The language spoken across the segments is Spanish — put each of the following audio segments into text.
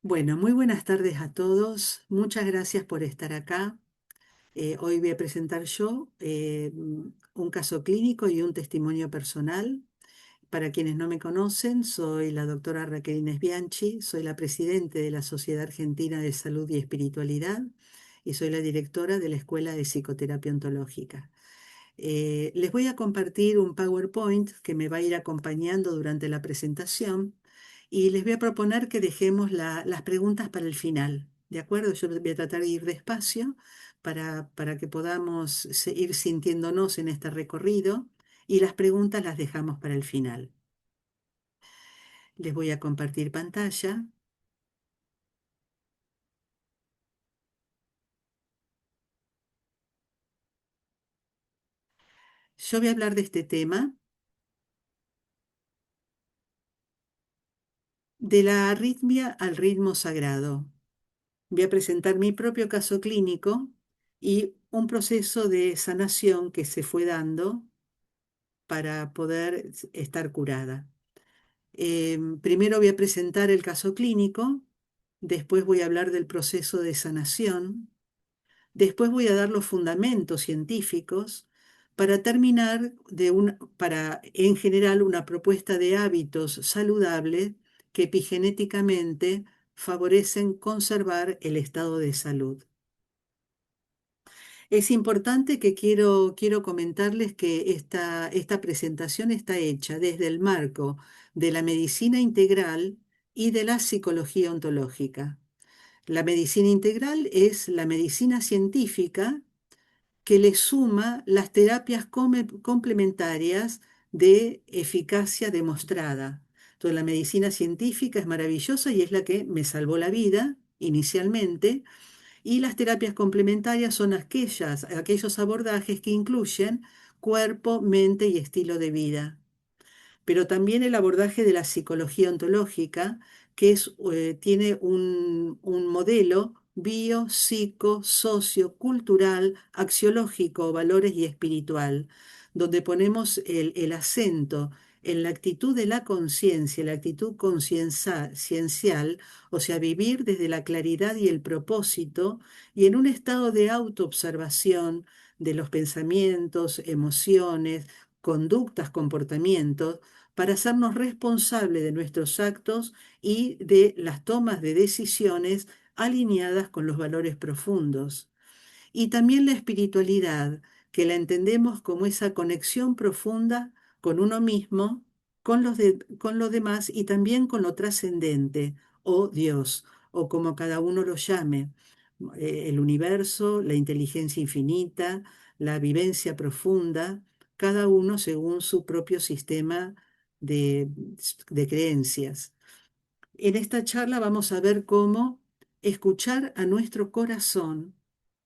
Bueno, muy buenas tardes a todos. Muchas gracias por estar acá. Hoy voy a presentar yo un caso clínico y un testimonio personal. Para quienes no me conocen, soy la doctora Raquel Inés Bianchi, soy la presidente de la Sociedad Argentina de Salud y Espiritualidad y soy la directora de la Escuela de Psicoterapia Ontológica. Les voy a compartir un PowerPoint que me va a ir acompañando durante la presentación y les voy a proponer que dejemos las preguntas para el final. ¿De acuerdo? Yo voy a tratar de ir despacio para que podamos ir sintiéndonos en este recorrido y las preguntas las dejamos para el final. Les voy a compartir pantalla. Yo voy a hablar de este tema, de la arritmia al ritmo sagrado. Voy a presentar mi propio caso clínico y un proceso de sanación que se fue dando para poder estar curada. Primero voy a presentar el caso clínico, después voy a hablar del proceso de sanación, después voy a dar los fundamentos científicos para terminar para en general una propuesta de hábitos saludables que epigenéticamente favorecen conservar el estado de salud. Es importante que quiero comentarles que esta presentación está hecha desde el marco de la medicina integral y de la psicología ontológica. La medicina integral es la medicina científica que le suma las terapias complementarias de eficacia demostrada. Entonces, la medicina científica es maravillosa y es la que me salvó la vida inicialmente, y las terapias complementarias son aquellos abordajes que incluyen cuerpo, mente y estilo de vida. Pero también el abordaje de la psicología ontológica, tiene un modelo bio, psico, socio, cultural, axiológico, valores y espiritual, donde ponemos el acento en la actitud de la conciencia, la actitud conciencial, o sea, vivir desde la claridad y el propósito, y en un estado de autoobservación de los pensamientos, emociones, conductas, comportamientos, para hacernos responsables de nuestros actos y de las tomas de decisiones alineadas con los valores profundos. Y también la espiritualidad, que la entendemos como esa conexión profunda con uno mismo, con los demás y también con lo trascendente, o Dios, o como cada uno lo llame, el universo, la inteligencia infinita, la vivencia profunda, cada uno según su propio sistema de, de creencias. En esta charla vamos a ver cómo escuchar a nuestro corazón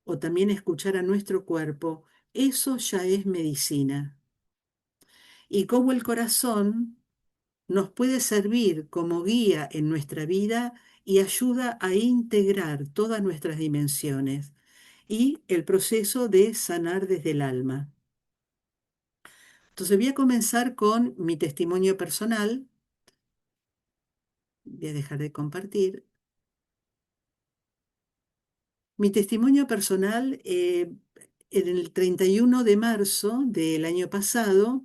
o también escuchar a nuestro cuerpo, eso ya es medicina. Y cómo el corazón nos puede servir como guía en nuestra vida y ayuda a integrar todas nuestras dimensiones y el proceso de sanar desde el alma. Entonces voy a comenzar con mi testimonio personal. Voy a dejar de compartir. Mi testimonio personal, en el 31 de marzo del año pasado,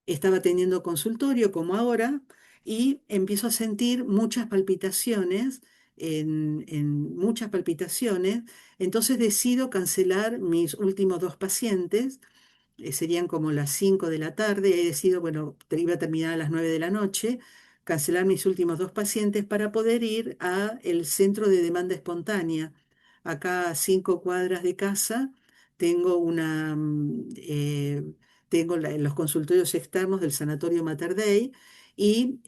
estaba teniendo consultorio como ahora y empiezo a sentir muchas palpitaciones, muchas palpitaciones. Entonces decido cancelar mis últimos dos pacientes. Serían como las 5 de la tarde, y he decidido, bueno, iba a terminar a las 9 de la noche, cancelar mis últimos dos pacientes para poder ir a el centro de demanda espontánea. Acá a 5 cuadras de casa tengo los consultorios externos del Sanatorio Mater Dei y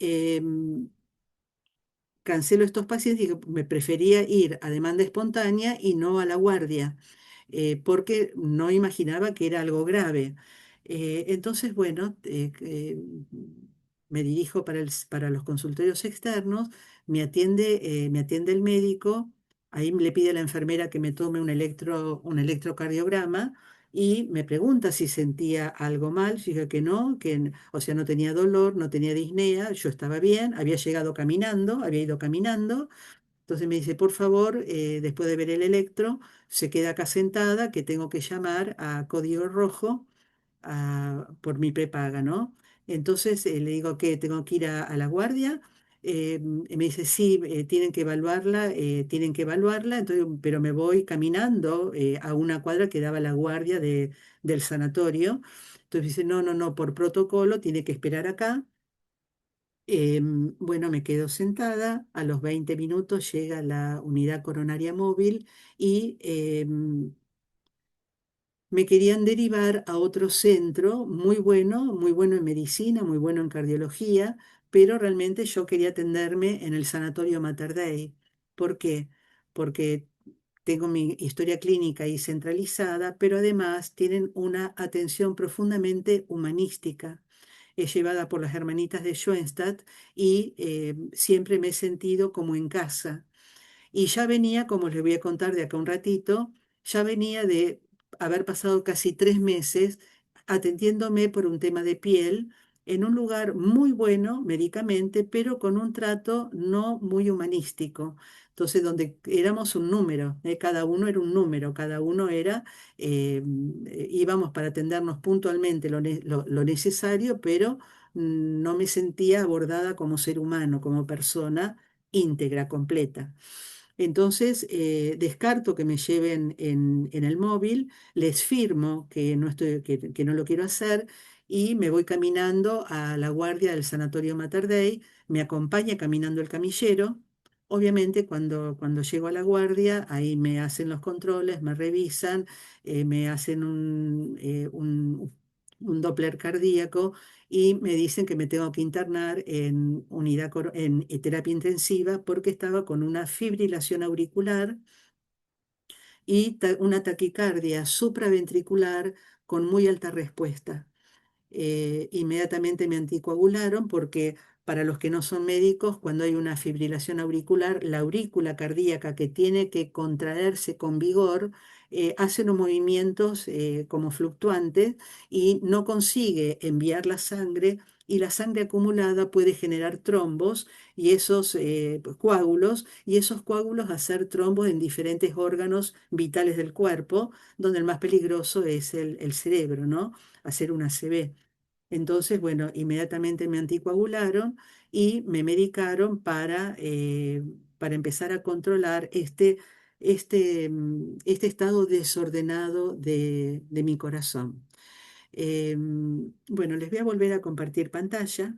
cancelo estos pacientes y me prefería ir a demanda espontánea y no a la guardia, porque no imaginaba que era algo grave. Entonces, bueno, me dirijo para los consultorios externos, me atiende el médico, ahí le pide a la enfermera que me tome un electrocardiograma y me pregunta si sentía algo mal. Yo dije que no, o sea, no tenía dolor, no tenía disnea, yo estaba bien, había llegado caminando, había ido caminando. Entonces me dice, por favor, después de ver el electro, se queda acá sentada, que tengo que llamar a Código Rojo por mi prepaga, ¿no? Entonces le digo que tengo que ir a la guardia. Y me dice, sí, tienen que evaluarla, entonces, pero me voy caminando a una cuadra que daba la guardia del sanatorio. Entonces dice, no, no, no, por protocolo tiene que esperar acá. Bueno, me quedo sentada, a los 20 minutos llega la unidad coronaria móvil y me querían derivar a otro centro muy bueno en medicina, muy bueno en cardiología, pero realmente yo quería atenderme en el Sanatorio Mater Dei. ¿Por qué? Porque tengo mi historia clínica ahí centralizada, pero además tienen una atención profundamente humanística. Es llevada por las hermanitas de Schoenstatt y siempre me he sentido como en casa. Y ya venía, como les voy a contar de acá un ratito, ya venía de haber pasado casi 3 meses atendiéndome por un tema de piel en un lugar muy bueno médicamente, pero con un trato no muy humanístico. Entonces, donde éramos un número, cada uno era un número, cada uno era, íbamos para atendernos puntualmente lo necesario, pero no me sentía abordada como ser humano, como persona íntegra, completa. Entonces, descarto que me lleven en el móvil, les firmo que no estoy, que no lo quiero hacer y me voy caminando a la guardia del Sanatorio Mater Dei, me acompaña caminando el camillero. Obviamente, cuando llego a la guardia, ahí me hacen los controles, me revisan, me hacen un Doppler cardíaco y me dicen que me tengo que internar en en terapia intensiva porque estaba con una fibrilación auricular y una taquicardia supraventricular con muy alta respuesta. Inmediatamente me anticoagularon porque para los que no son médicos, cuando hay una fibrilación auricular, la aurícula cardíaca que tiene que contraerse con vigor, hace unos movimientos como fluctuantes y no consigue enviar la sangre y la sangre acumulada puede generar trombos y esos coágulos y esos coágulos hacer trombos en diferentes órganos vitales del cuerpo, donde el más peligroso es el cerebro, ¿no? Hacer una ACV. Entonces, bueno, inmediatamente me anticoagularon y me medicaron para empezar a controlar este estado desordenado de mi corazón. Bueno, les voy a volver a compartir pantalla.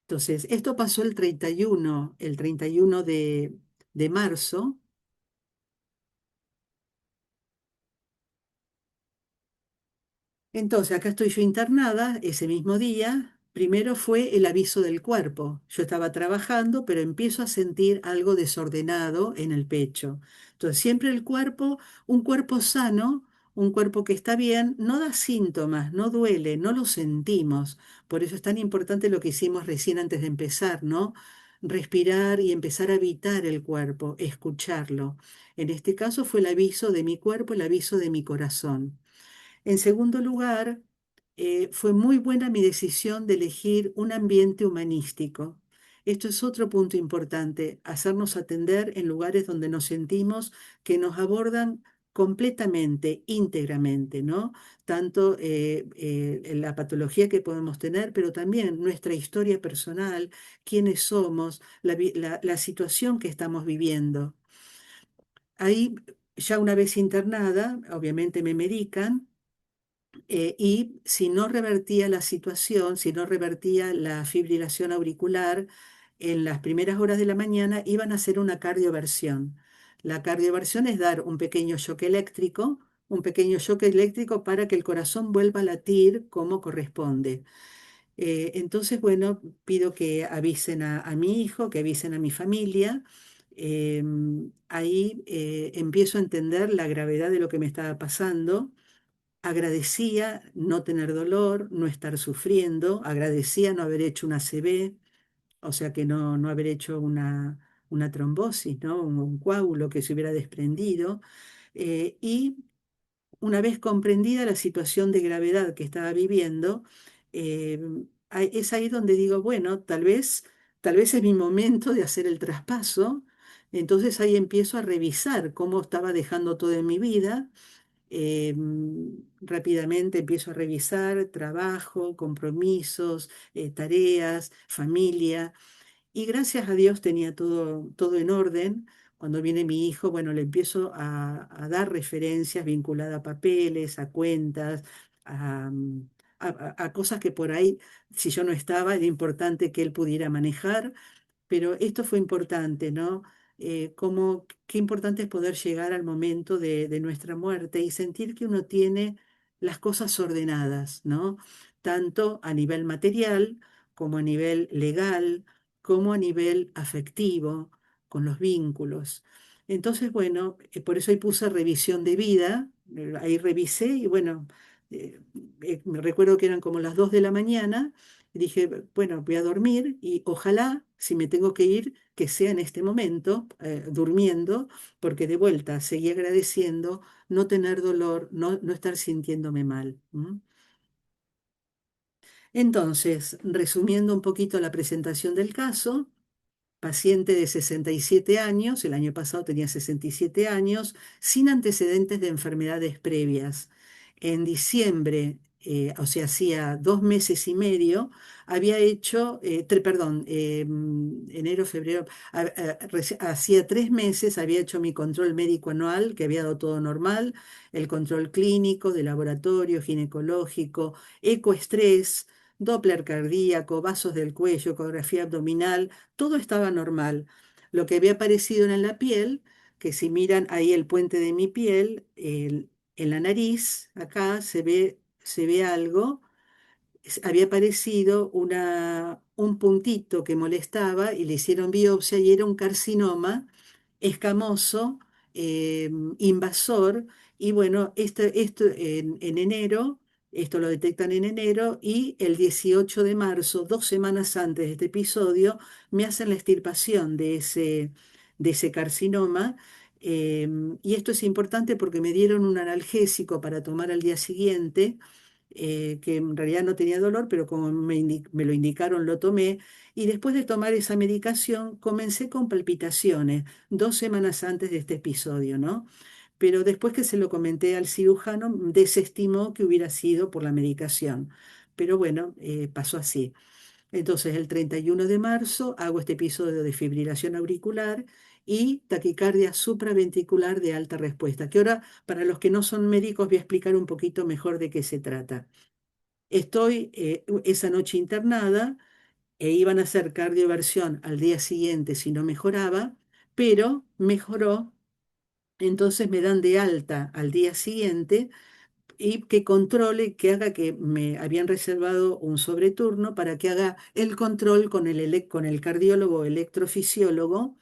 Entonces, esto pasó el 31 de marzo. Entonces, acá estoy yo internada ese mismo día. Primero fue el aviso del cuerpo. Yo estaba trabajando, pero empiezo a sentir algo desordenado en el pecho. Entonces, siempre el cuerpo, un cuerpo sano, un cuerpo que está bien, no da síntomas, no duele, no lo sentimos. Por eso es tan importante lo que hicimos recién antes de empezar, ¿no? Respirar y empezar a habitar el cuerpo, escucharlo. En este caso fue el aviso de mi cuerpo, el aviso de mi corazón. En segundo lugar, fue muy buena mi decisión de elegir un ambiente humanístico. Esto es otro punto importante, hacernos atender en lugares donde nos sentimos que nos abordan completamente, íntegramente, ¿no? Tanto la patología que podemos tener, pero también nuestra historia personal, quiénes somos, la situación que estamos viviendo. Ahí, ya una vez internada, obviamente me medican y si no revertía la situación, si no revertía la fibrilación auricular, en las primeras horas de la mañana iban a hacer una cardioversión. La cardioversión es dar un pequeño shock eléctrico para que el corazón vuelva a latir como corresponde. Entonces, bueno, pido que avisen a mi hijo, que avisen a mi familia. Ahí empiezo a entender la gravedad de lo que me estaba pasando. agradecía no tener dolor, no estar sufriendo, agradecía no haber hecho una ACV, o sea que no haber hecho una trombosis, ¿no? Un coágulo que se hubiera desprendido. Y una vez comprendida la situación de gravedad que estaba viviendo, eh, es ahí donde digo, bueno, tal vez es mi momento de hacer el traspaso. Entonces ahí empiezo a revisar cómo estaba dejando todo en mi vida. Rápidamente empiezo a revisar trabajo, compromisos, tareas, familia. Y gracias a Dios tenía todo en orden. Cuando viene mi hijo, bueno, le empiezo a dar referencias vinculadas a papeles, a cuentas, a, a cosas que por ahí, si yo no estaba, era importante que él pudiera manejar. Pero esto fue importante, ¿no? Qué importante es poder llegar al momento de nuestra muerte y sentir que uno tiene las cosas ordenadas, ¿no? Tanto a nivel material como a nivel legal, como a nivel afectivo, con los vínculos. Entonces, bueno, por eso ahí puse revisión de vida, ahí revisé y bueno, me recuerdo que eran como las 2 de la mañana. Y dije, bueno, voy a dormir y ojalá, si me tengo que ir, que sea en este momento, durmiendo, porque de vuelta seguí agradeciendo no tener dolor, no estar sintiéndome mal. ¿M? Entonces, resumiendo un poquito la presentación del caso, paciente de 67 años, el año pasado tenía 67 años, sin antecedentes de enfermedades previas. En diciembre, o sea, hacía 2 meses y medio, había hecho, perdón, enero, febrero, hacía 3 meses había hecho mi control médico anual, que había dado todo normal, el control clínico, de laboratorio, ginecológico, ecoestrés, Doppler cardíaco, vasos del cuello, ecografía abdominal, todo estaba normal. Lo que había aparecido en la piel, que si miran ahí el puente de mi piel, en la nariz, acá se ve algo, había aparecido un puntito que molestaba y le hicieron biopsia y era un carcinoma escamoso, invasor, y bueno, esto en enero, esto lo detectan en enero, y el 18 de marzo, 2 semanas antes de este episodio, me hacen la extirpación de ese carcinoma. Y esto es importante porque me dieron un analgésico para tomar al día siguiente, que en realidad no tenía dolor, pero como me lo indicaron, lo tomé. Y después de tomar esa medicación, comencé con palpitaciones 2 semanas antes de este episodio, ¿no? Pero después que se lo comenté al cirujano, desestimó que hubiera sido por la medicación. Pero bueno, pasó así. Entonces, el 31 de marzo hago este episodio de fibrilación auricular y taquicardia supraventricular de alta respuesta, que ahora, para los que no son médicos, voy a explicar un poquito mejor de qué se trata. Estoy esa noche internada e iban a hacer cardioversión al día siguiente si no mejoraba, pero mejoró, entonces me dan de alta al día siguiente y que controle, que haga, que me habían reservado un sobreturno para que haga el control con con el cardiólogo o electrofisiólogo,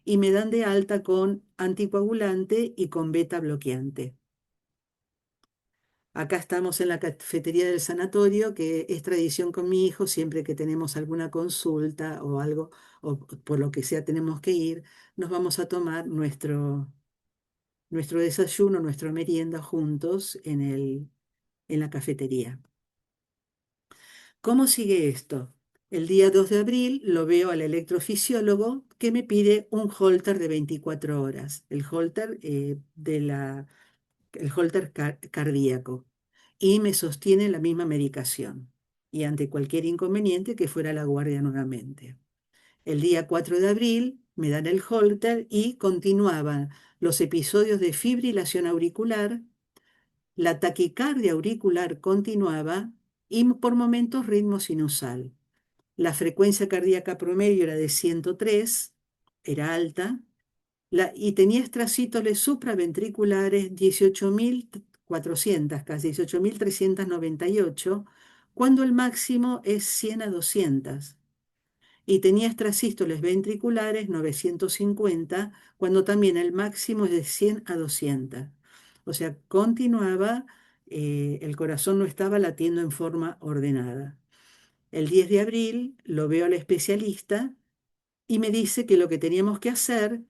y me dan de alta con anticoagulante y con beta bloqueante. Acá estamos en la cafetería del sanatorio, que es tradición con mi hijo, siempre que tenemos alguna consulta o algo, o por lo que sea tenemos que ir, nos vamos a tomar nuestro desayuno, nuestra merienda juntos en la cafetería. ¿Cómo sigue esto? El día 2 de abril lo veo al electrofisiólogo, que me pide un holter de 24 horas, el holter, el holter cardíaco, y me sostiene la misma medicación, y ante cualquier inconveniente que fuera a la guardia nuevamente. El día 4 de abril me dan el holter y continuaban los episodios de fibrilación auricular, la taquicardia auricular continuaba y por momentos ritmo sinusal. La frecuencia cardíaca promedio era de 103, era alta, y tenía extracístoles supraventriculares 18.400, casi 18.398, cuando el máximo es 100 a 200. Y tenía extrasístoles ventriculares 950, cuando también el máximo es de 100 a 200. O sea, continuaba el corazón no estaba latiendo en forma ordenada. El 10 de abril lo veo al especialista y me dice que lo que teníamos que hacer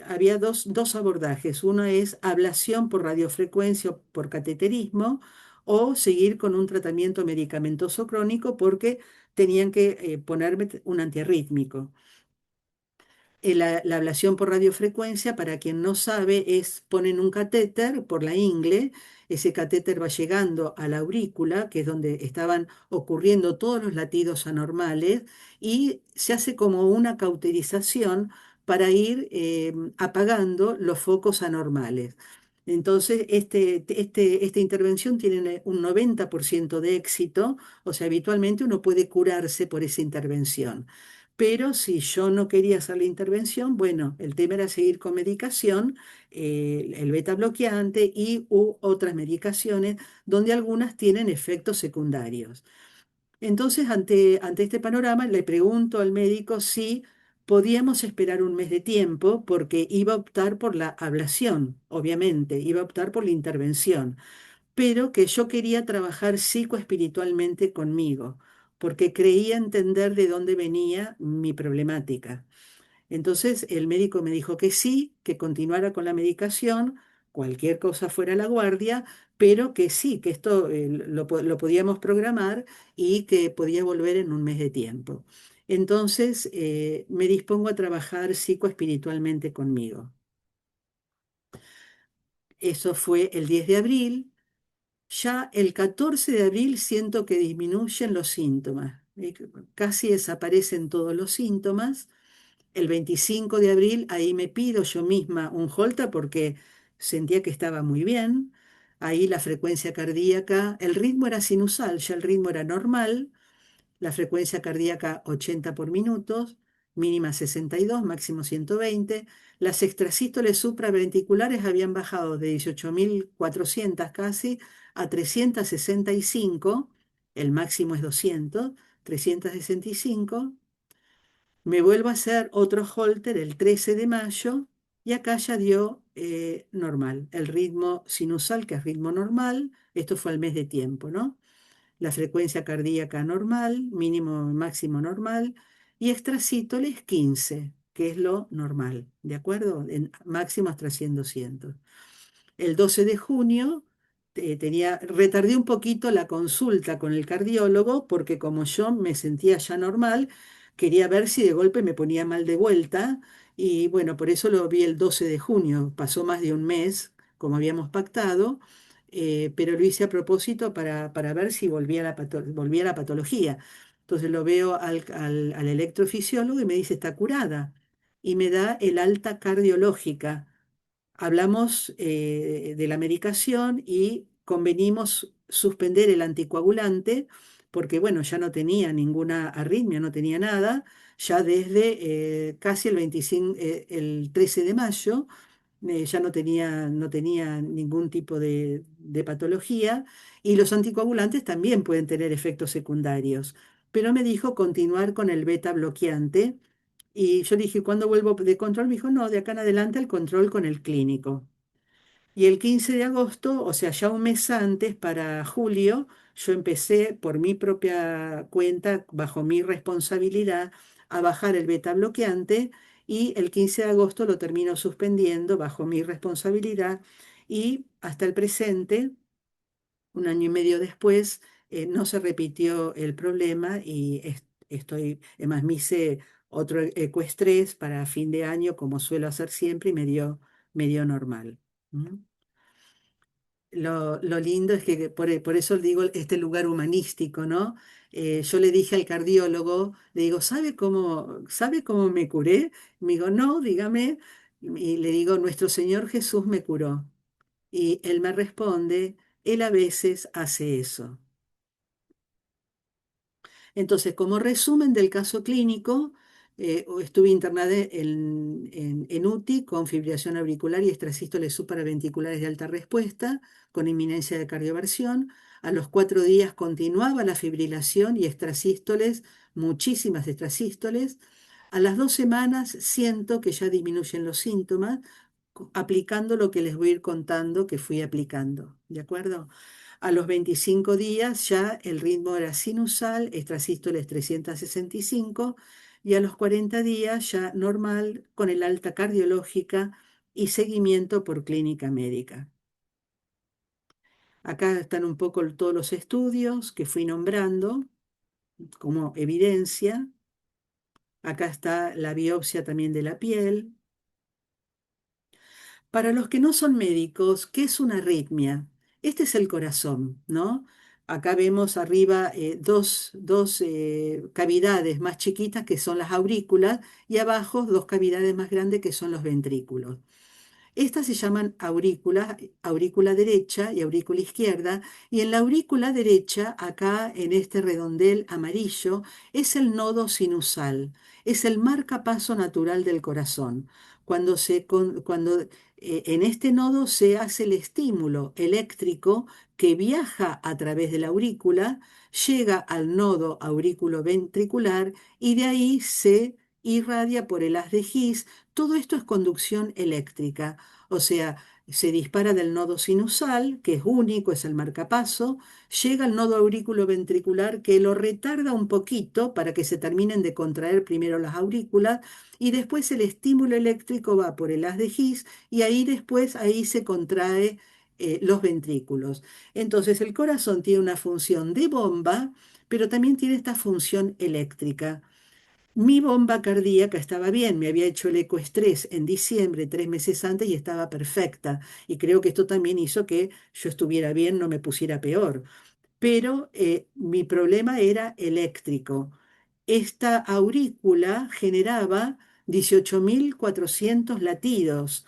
había dos abordajes. Uno es ablación por radiofrecuencia o por cateterismo o seguir con un tratamiento medicamentoso crónico porque tenían que ponerme un antiarrítmico. La ablación por radiofrecuencia, para quien no sabe, ponen un catéter por la ingle, ese catéter va llegando a la aurícula, que es donde estaban ocurriendo todos los latidos anormales, y se hace como una cauterización para ir apagando los focos anormales. Entonces, esta intervención tiene un 90% de éxito, o sea, habitualmente uno puede curarse por esa intervención. Pero si yo no quería hacer la intervención, bueno, el tema era seguir con medicación, el beta bloqueante u otras medicaciones, donde algunas tienen efectos secundarios. Entonces, ante este panorama, le pregunto al médico si podíamos esperar un mes de tiempo, porque iba a optar por la ablación, obviamente, iba a optar por la intervención, pero que yo quería trabajar psicoespiritualmente conmigo, porque creía entender de dónde venía mi problemática. Entonces el médico me dijo que sí, que continuara con la medicación, cualquier cosa fuera la guardia, pero que sí, que esto lo podíamos programar y que podía volver en un mes de tiempo. Entonces me dispongo a trabajar psicoespiritualmente conmigo. Eso fue el 10 de abril. Ya el 14 de abril siento que disminuyen los síntomas, casi desaparecen todos los síntomas. El 25 de abril ahí me pido yo misma un Holter porque sentía que estaba muy bien. Ahí la frecuencia cardíaca, el ritmo era sinusal, ya el ritmo era normal, la frecuencia cardíaca 80 por minutos, mínima 62, máximo 120. Las extrasístoles supraventriculares habían bajado de 18.400 casi a 365, el máximo es 200, 365. Me vuelvo a hacer otro Holter el 13 de mayo y acá ya dio normal, el ritmo sinusal, que es ritmo normal, esto fue al mes de tiempo, ¿no? La frecuencia cardíaca normal, mínimo y máximo normal, y extrasístoles 15, que es lo normal, ¿de acuerdo? En máximo hasta 100, 200. El 12 de junio retardé un poquito la consulta con el cardiólogo porque como yo me sentía ya normal, quería ver si de golpe me ponía mal de vuelta y bueno, por eso lo vi el 12 de junio, pasó más de un mes como habíamos pactado, pero lo hice a propósito para ver si volvía la patología. Entonces lo veo al electrofisiólogo y me dice, está curada y me da el alta cardiológica. Hablamos de la medicación y convenimos suspender el anticoagulante porque, bueno, ya no tenía ninguna arritmia, no tenía nada, ya desde casi el 13 de mayo ya no tenía ningún tipo de patología y los anticoagulantes también pueden tener efectos secundarios. Pero me dijo continuar con el beta bloqueante y yo le dije, ¿cuándo vuelvo de control? Me dijo, no, de acá en adelante el control con el clínico. Y el 15 de agosto, o sea, ya un mes antes, para julio, yo empecé por mi propia cuenta, bajo mi responsabilidad, a bajar el beta bloqueante y el 15 de agosto lo termino suspendiendo bajo mi responsabilidad y hasta el presente, un año y medio después, no se repitió el problema y además me hice otro ecoestrés para fin de año, como suelo hacer siempre, y me dio normal. ¿Mm? Lo lindo es que por eso digo este lugar humanístico, ¿no? Yo le dije al cardiólogo, le digo, ¿sabe cómo me curé? Me dijo, no, dígame. Y le digo, nuestro Señor Jesús me curó. Y él me responde, él a veces hace eso. Entonces, como resumen del caso clínico, estuve internada en UTI con fibrilación auricular y extrasístoles supraventriculares de alta respuesta, con inminencia de cardioversión. A los 4 días continuaba la fibrilación y extrasístoles, muchísimas extrasístoles. A las 2 semanas siento que ya disminuyen los síntomas, aplicando lo que les voy a ir contando que fui aplicando, ¿de acuerdo? A los 25 días ya el ritmo era sinusal, extrasístoles 365, y a los 40 días ya normal con el alta cardiológica y seguimiento por clínica médica. Acá están un poco todos los estudios que fui nombrando como evidencia. Acá está la biopsia también de la piel. Para los que no son médicos, ¿qué es una arritmia? Este es el corazón, ¿no? Acá vemos arriba dos cavidades más chiquitas que son las aurículas y abajo dos cavidades más grandes que son los ventrículos. Estas se llaman aurículas, aurícula derecha y aurícula izquierda, y en la aurícula derecha, acá en este redondel amarillo, es el nodo sinusal, es el marcapaso natural del corazón. Cuando en este nodo se hace el estímulo eléctrico que viaja a través de la aurícula, llega al nodo aurículo-ventricular y de ahí se irradia por el haz de His. Todo esto es conducción eléctrica, o sea, se dispara del nodo sinusal, que es único, es el marcapaso, llega al nodo aurículo-ventricular que lo retarda un poquito para que se terminen de contraer primero las aurículas y después el estímulo eléctrico va por el haz de His y ahí después ahí se contrae los ventrículos. Entonces el corazón tiene una función de bomba, pero también tiene esta función eléctrica. Mi bomba cardíaca estaba bien, me había hecho el ecoestrés en diciembre, 3 meses antes, y estaba perfecta. Y creo que esto también hizo que yo estuviera bien, no me pusiera peor. Pero mi problema era eléctrico. Esta aurícula generaba 18.400 latidos.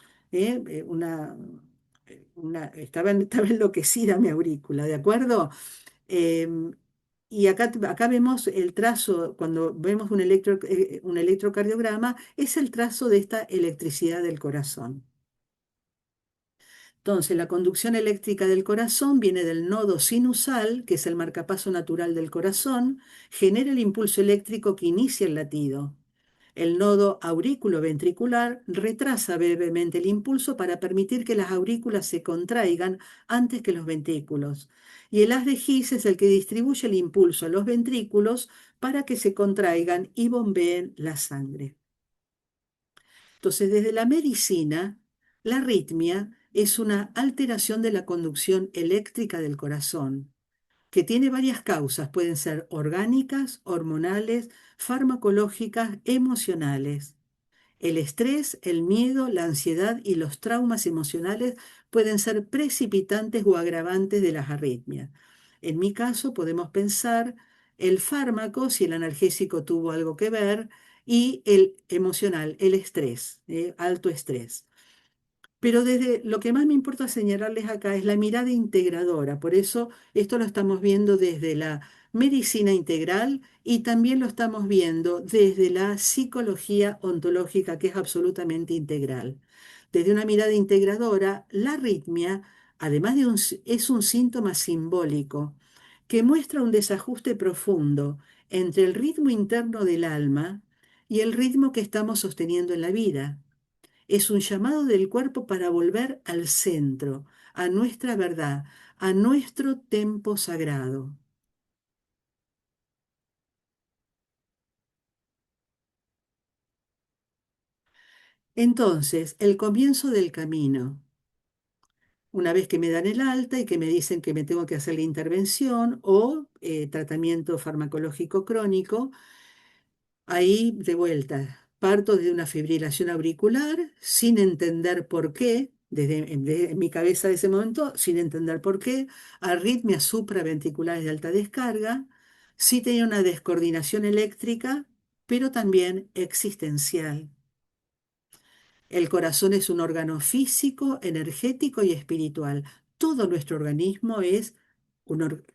Estaba enloquecida mi aurícula, ¿de acuerdo? Em, y acá vemos el trazo, cuando vemos un electrocardiograma, es el trazo de esta electricidad del corazón. Entonces, la conducción eléctrica del corazón viene del nodo sinusal, que es el marcapaso natural del corazón, genera el impulso eléctrico que inicia el latido. El nodo aurículo-ventricular retrasa brevemente el impulso para permitir que las aurículas se contraigan antes que los ventrículos. Y el haz de His es el que distribuye el impulso a los ventrículos para que se contraigan y bombeen la sangre. Entonces, desde la medicina, la arritmia es una alteración de la conducción eléctrica del corazón, que tiene varias causas, pueden ser orgánicas, hormonales, farmacológicas, emocionales. El estrés, el miedo, la ansiedad y los traumas emocionales pueden ser precipitantes o agravantes de las arritmias. En mi caso, podemos pensar el fármaco, si el analgésico tuvo algo que ver, y el emocional, el estrés, alto estrés. Pero desde lo que más me importa señalarles acá es la mirada integradora. Por eso esto lo estamos viendo desde la medicina integral y también lo estamos viendo desde la psicología ontológica, que es absolutamente integral. Desde una mirada integradora, la arritmia, además es un síntoma simbólico que muestra un desajuste profundo entre el ritmo interno del alma y el ritmo que estamos sosteniendo en la vida. Es un llamado del cuerpo para volver al centro, a nuestra verdad, a nuestro tempo sagrado. Entonces, el comienzo del camino. Una vez que me dan el alta y que me dicen que me tengo que hacer la intervención o tratamiento farmacológico crónico, ahí de vuelta, parto de una fibrilación auricular sin entender por qué, en mi cabeza de ese momento, sin entender por qué, arritmias supraventriculares de alta descarga, sí tenía una descoordinación eléctrica, pero también existencial. El corazón es un órgano físico, energético y espiritual. Todo nuestro organismo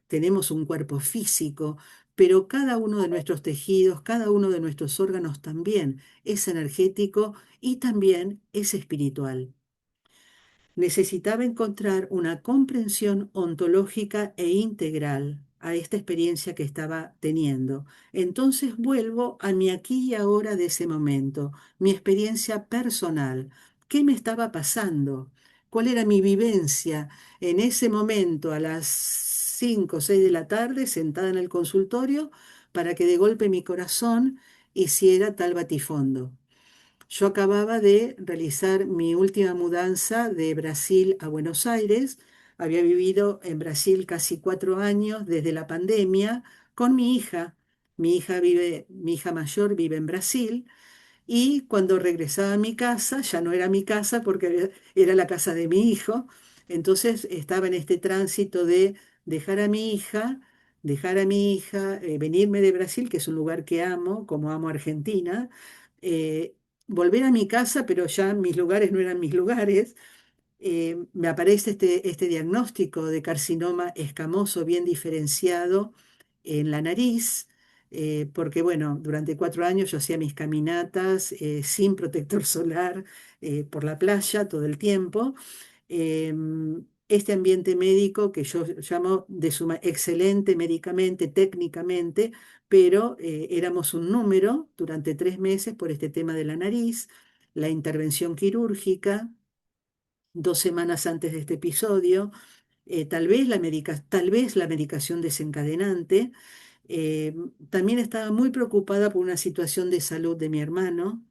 tenemos un cuerpo físico, pero cada uno de nuestros tejidos, cada uno de nuestros órganos también es energético y también es espiritual. Necesitaba encontrar una comprensión ontológica e integral a esta experiencia que estaba teniendo. Entonces vuelvo a mi aquí y ahora de ese momento, mi experiencia personal. qué me estaba pasando, cuál era mi vivencia en ese momento a las 5 o 6 de la tarde, sentada en el consultorio, para que de golpe mi corazón hiciera tal batifondo. Yo acababa de realizar mi última mudanza de Brasil a Buenos Aires. Había vivido en Brasil casi 4 años desde la pandemia con mi hija. Mi hija mayor vive en Brasil y cuando regresaba a mi casa, ya no era mi casa porque era la casa de mi hijo. Entonces estaba en este tránsito de dejar a mi hija, venirme de Brasil, que es un lugar que amo, como amo Argentina, eh, volver a mi casa, pero ya mis lugares no eran mis lugares. Me aparece este diagnóstico de carcinoma escamoso bien diferenciado en la nariz, porque bueno, durante 4 años yo hacía mis caminatas sin protector solar por la playa todo el tiempo. Este ambiente médico que yo llamo de suma excelente médicamente, técnicamente, pero éramos un número durante 3 meses por este tema de la nariz, la intervención quirúrgica 2 semanas antes de este episodio, tal vez la medicación desencadenante. Eh, También estaba muy preocupada por una situación de salud de mi hermano.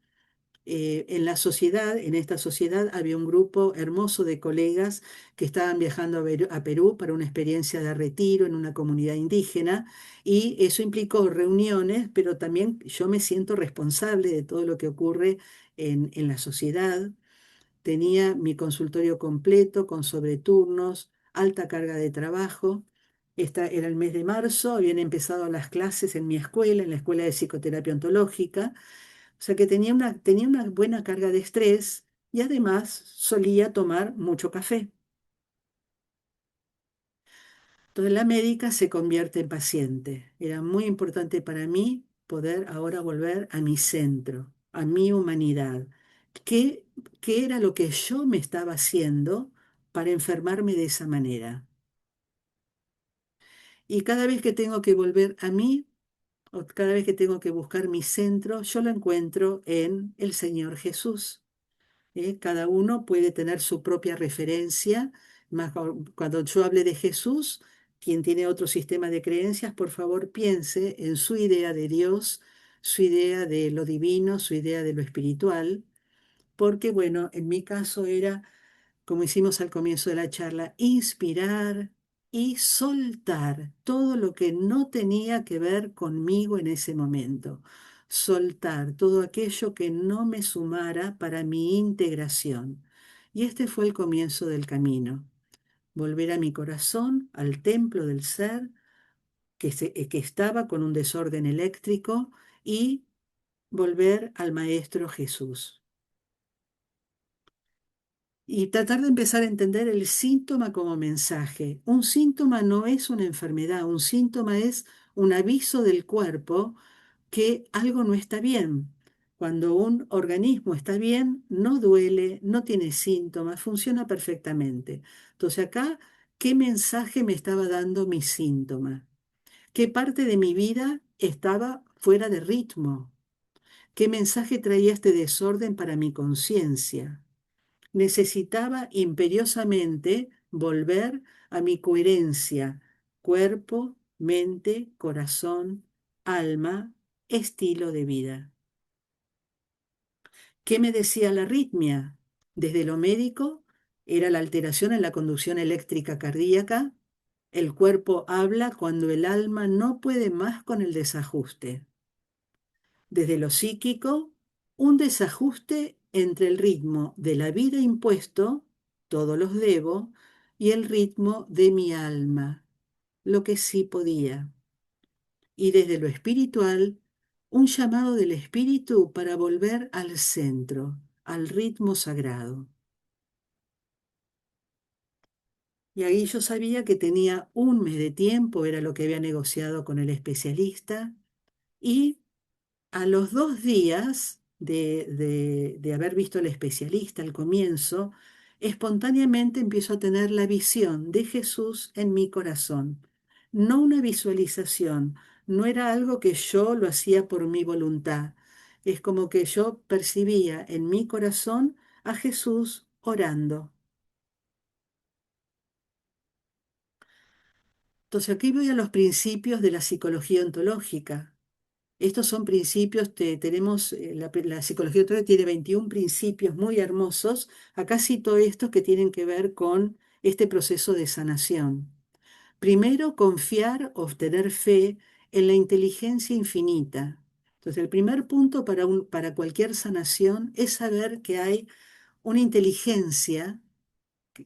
En esta sociedad había un grupo hermoso de colegas que estaban viajando a Perú para una experiencia de retiro en una comunidad indígena y eso implicó reuniones, pero también yo me siento responsable de todo lo que ocurre en la sociedad. Tenía mi consultorio completo con sobreturnos, alta carga de trabajo. Esta era el mes de marzo, habían empezado las clases en mi escuela, en la escuela de psicoterapia ontológica, o sea que tenía una buena carga de estrés y además solía tomar mucho café. Entonces la médica se convierte en paciente. Era muy importante para mí poder ahora volver a mi centro, a mi humanidad. ¿Qué, qué era lo que yo me estaba haciendo para enfermarme de esa manera? Y cada vez que tengo que volver a mí, o cada vez que tengo que buscar mi centro, yo lo encuentro en el Señor Jesús. Cada uno puede tener su propia referencia. Cuando yo hable de Jesús, quien tiene otro sistema de creencias, por favor piense en su idea de Dios, su idea de lo divino, su idea de lo espiritual, porque bueno, en mi caso era, como hicimos al comienzo de la charla, inspirar y soltar todo lo que no tenía que ver conmigo en ese momento. Soltar todo aquello que no me sumara para mi integración. Y este fue el comienzo del camino. Volver a mi corazón, al templo del ser, que estaba con un desorden eléctrico, y volver al Maestro Jesús. Y tratar de empezar a entender el síntoma como mensaje. Un síntoma no es una enfermedad, un síntoma es un aviso del cuerpo que algo no está bien. Cuando un organismo está bien, no duele, no tiene síntomas, funciona perfectamente. Entonces acá, ¿qué mensaje me estaba dando mi síntoma? ¿Qué parte de mi vida estaba fuera de ritmo? ¿Qué mensaje traía este desorden para mi conciencia? Necesitaba imperiosamente volver a mi coherencia, cuerpo, mente, corazón, alma, estilo de vida. ¿Qué me decía la arritmia? Desde lo médico, era la alteración en la conducción eléctrica cardíaca. El cuerpo habla cuando el alma no puede más con el desajuste. Desde lo psíquico, un desajuste entre el ritmo de la vida impuesto, todos los debo, y el ritmo de mi alma, lo que sí podía. Y desde lo espiritual, un llamado del espíritu para volver al centro, al ritmo sagrado. Y ahí yo sabía que tenía un mes de tiempo, era lo que había negociado con el especialista, y a los 2 días de haber visto al especialista al comienzo, espontáneamente empiezo a tener la visión de Jesús en mi corazón. No una visualización, no era algo que yo lo hacía por mi voluntad. Es como que yo percibía en mi corazón a Jesús orando. Entonces aquí voy a los principios de la psicología ontológica. Estos son principios, tenemos, la psicología ontológica tiene 21 principios muy hermosos. Acá cito estos que tienen que ver con este proceso de sanación. Primero, confiar o tener fe en la inteligencia infinita. Entonces, el primer punto para cualquier sanación es saber que hay una inteligencia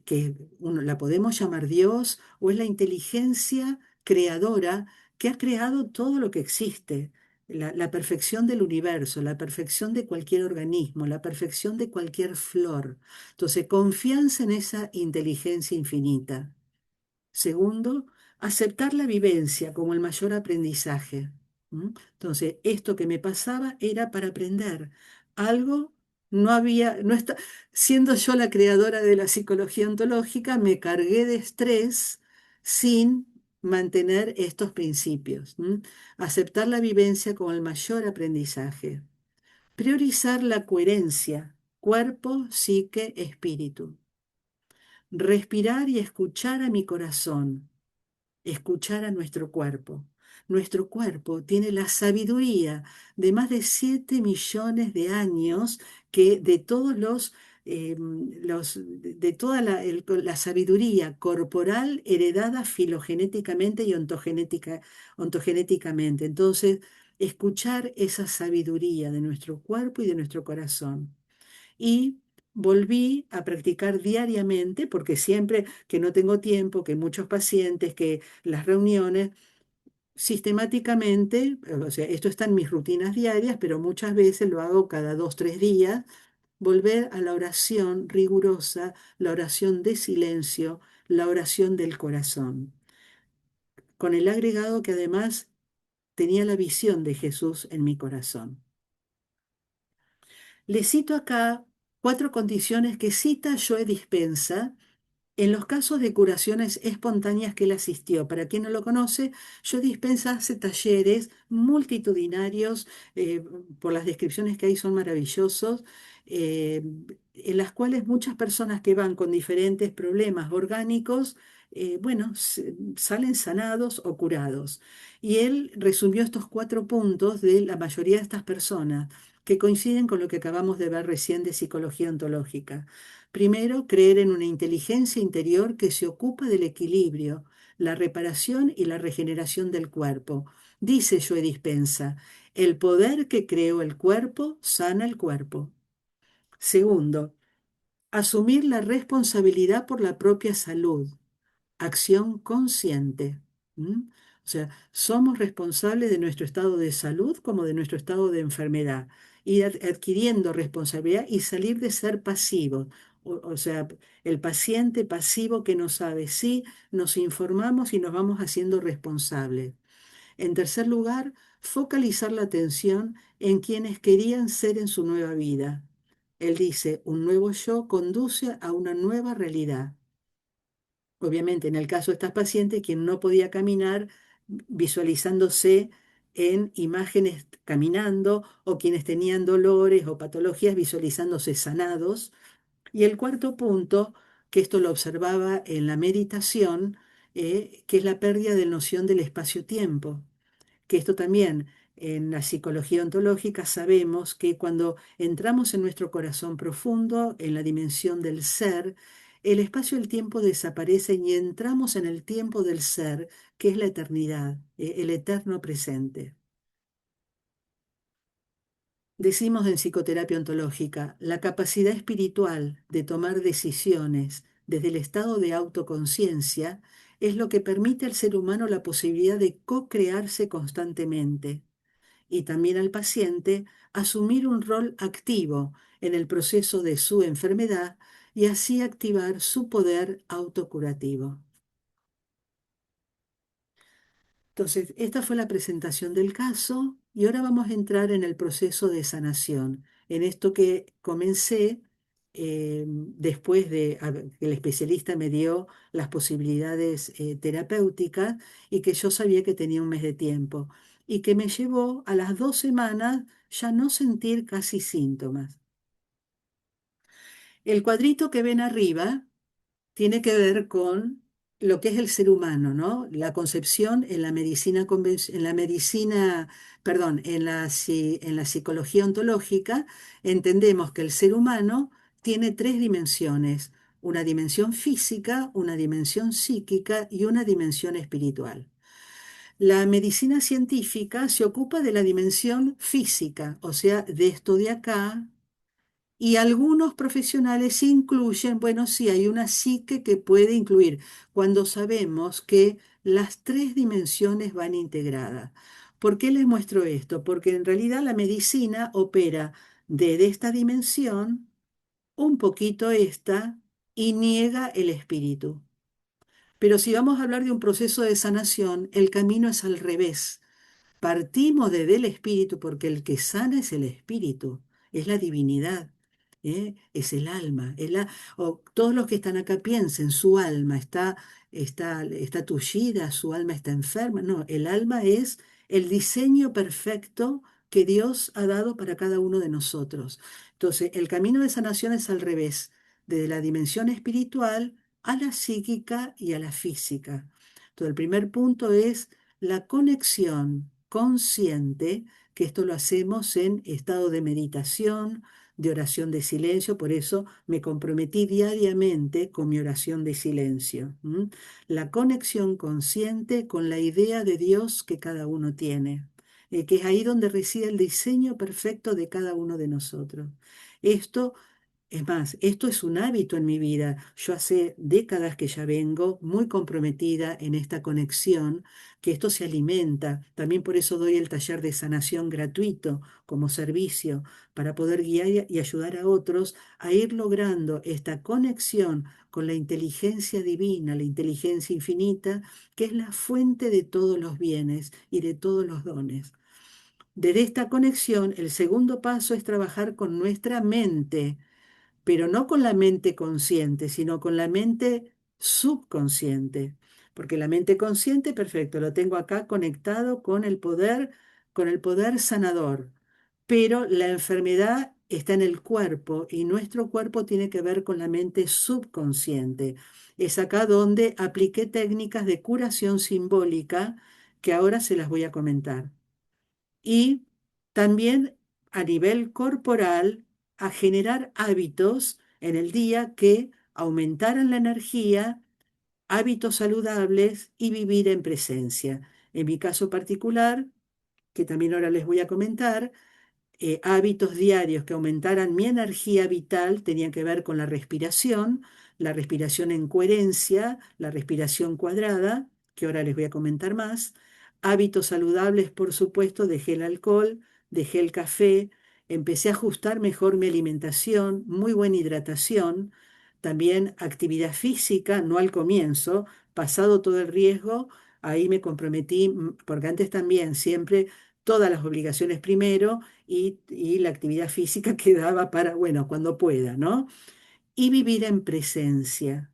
que uno la podemos llamar Dios, o es la inteligencia creadora que ha creado todo lo que existe, la perfección del universo, la perfección de cualquier organismo, la perfección de cualquier flor. Entonces, confianza en esa inteligencia infinita. Segundo, aceptar la vivencia como el mayor aprendizaje. Entonces, esto que me pasaba era para aprender. Algo no había, no está, siendo yo la creadora de la psicología ontológica, me cargué de estrés sin mantener estos principios. Aceptar la vivencia como el mayor aprendizaje. Priorizar la coherencia, cuerpo, psique, espíritu. Respirar y escuchar a mi corazón, escuchar a nuestro cuerpo. Nuestro cuerpo tiene la sabiduría de más de 7 millones de años que de todos de toda la sabiduría corporal heredada filogenéticamente y ontogenéticamente. Entonces, escuchar esa sabiduría de nuestro cuerpo y de nuestro corazón. Y volví a practicar diariamente, porque siempre que no tengo tiempo, que muchos pacientes, que las reuniones, sistemáticamente, o sea, esto está en mis rutinas diarias, pero muchas veces lo hago cada 2, 3 días, volver a la oración rigurosa, la oración de silencio, la oración del corazón, con el agregado que además tenía la visión de Jesús en mi corazón. Le cito acá 4 condiciones que cita Joe Dispenza en los casos de curaciones espontáneas que él asistió. Para quien no lo conoce, Joe Dispenza hace talleres multitudinarios, por las descripciones que hay son maravillosos, eh, en las cuales muchas personas que van con diferentes problemas orgánicos, bueno, salen sanados o curados. Y él resumió estos 4 puntos de la mayoría de estas personas que coinciden con lo que acabamos de ver recién de psicología ontológica. Primero, creer en una inteligencia interior que se ocupa del equilibrio, la reparación y la regeneración del cuerpo. Dice Joe Dispensa, el poder que creó el cuerpo sana el cuerpo. Segundo, asumir la responsabilidad por la propia salud, acción consciente. O sea, somos responsables de nuestro estado de salud como de nuestro estado de enfermedad, ir adquiriendo responsabilidad y salir de ser pasivos. O sea, el paciente pasivo que no sabe, sí, nos informamos y nos vamos haciendo responsables. En tercer lugar, focalizar la atención en quienes querían ser en su nueva vida. Él dice, un nuevo yo conduce a una nueva realidad. Obviamente, en el caso de estas pacientes, quien no podía caminar, visualizándose en imágenes caminando, o quienes tenían dolores o patologías, visualizándose sanados. Y el cuarto punto, que esto lo observaba en la meditación, que es la pérdida de noción del espacio-tiempo, que esto también en la psicología ontológica sabemos que cuando entramos en nuestro corazón profundo, en la dimensión del ser, el espacio y el tiempo desaparecen y entramos en el tiempo del ser, que es la eternidad, el eterno presente. Decimos en psicoterapia ontológica, la capacidad espiritual de tomar decisiones desde el estado de autoconciencia es lo que permite al ser humano la posibilidad de co-crearse constantemente, y también al paciente asumir un rol activo en el proceso de su enfermedad y así activar su poder autocurativo. Entonces, esta fue la presentación del caso y ahora vamos a entrar en el proceso de sanación, en esto que comencé después de que el especialista me dio las posibilidades terapéuticas, y que yo sabía que tenía un mes de tiempo y que me llevó a las 2 semanas ya no sentir casi síntomas. El cuadrito que ven arriba tiene que ver con lo que es el ser humano, ¿no? La concepción en la medicina, en la medicina, perdón, en la psicología ontológica, entendemos que el ser humano tiene tres dimensiones: una dimensión física, una dimensión psíquica y una dimensión espiritual. La medicina científica se ocupa de la dimensión física, o sea, de esto de acá, y algunos profesionales incluyen, bueno, sí, hay una psique que puede incluir, cuando sabemos que las tres dimensiones van integradas. ¿Por qué les muestro esto? Porque en realidad la medicina opera desde esta dimensión, un poquito esta, y niega el espíritu. Pero si vamos a hablar de un proceso de sanación, el camino es al revés. Partimos desde el espíritu porque el que sana es el espíritu, es la divinidad, es el alma. O todos los que están acá piensen, su alma está tullida, su alma está enferma. No, el alma es el diseño perfecto que Dios ha dado para cada uno de nosotros. Entonces, el camino de sanación es al revés, desde la dimensión espiritual a la psíquica y a la física. Entonces, el primer punto es la conexión consciente, que esto lo hacemos en estado de meditación, de oración de silencio, por eso me comprometí diariamente con mi oración de silencio. La conexión consciente con la idea de Dios que cada uno tiene, que es ahí donde reside el diseño perfecto de cada uno de nosotros. Esto es más, esto es un hábito en mi vida. Yo hace décadas que ya vengo muy comprometida en esta conexión, que esto se alimenta. También por eso doy el taller de sanación gratuito como servicio, para poder guiar y ayudar a otros a ir logrando esta conexión con la inteligencia divina, la inteligencia infinita, que es la fuente de todos los bienes y de todos los dones. Desde esta conexión, el segundo paso es trabajar con nuestra mente, pero no con la mente consciente, sino con la mente subconsciente. Porque la mente consciente, perfecto, lo tengo acá conectado con el poder sanador. Pero la enfermedad está en el cuerpo y nuestro cuerpo tiene que ver con la mente subconsciente. Es acá donde apliqué técnicas de curación simbólica que ahora se las voy a comentar. Y también a nivel corporal, a generar hábitos en el día que aumentaran la energía, hábitos saludables y vivir en presencia. En mi caso particular, que también ahora les voy a comentar, hábitos diarios que aumentaran mi energía vital tenían que ver con la respiración en coherencia, la respiración cuadrada, que ahora les voy a comentar más. Hábitos saludables, por supuesto, dejé el alcohol, dejé el café, empecé a ajustar mejor mi alimentación, muy buena hidratación, también actividad física, no al comienzo, pasado todo el riesgo, ahí me comprometí, porque antes también siempre todas las obligaciones primero y la actividad física quedaba para, bueno, cuando pueda, ¿no? Y vivir en presencia.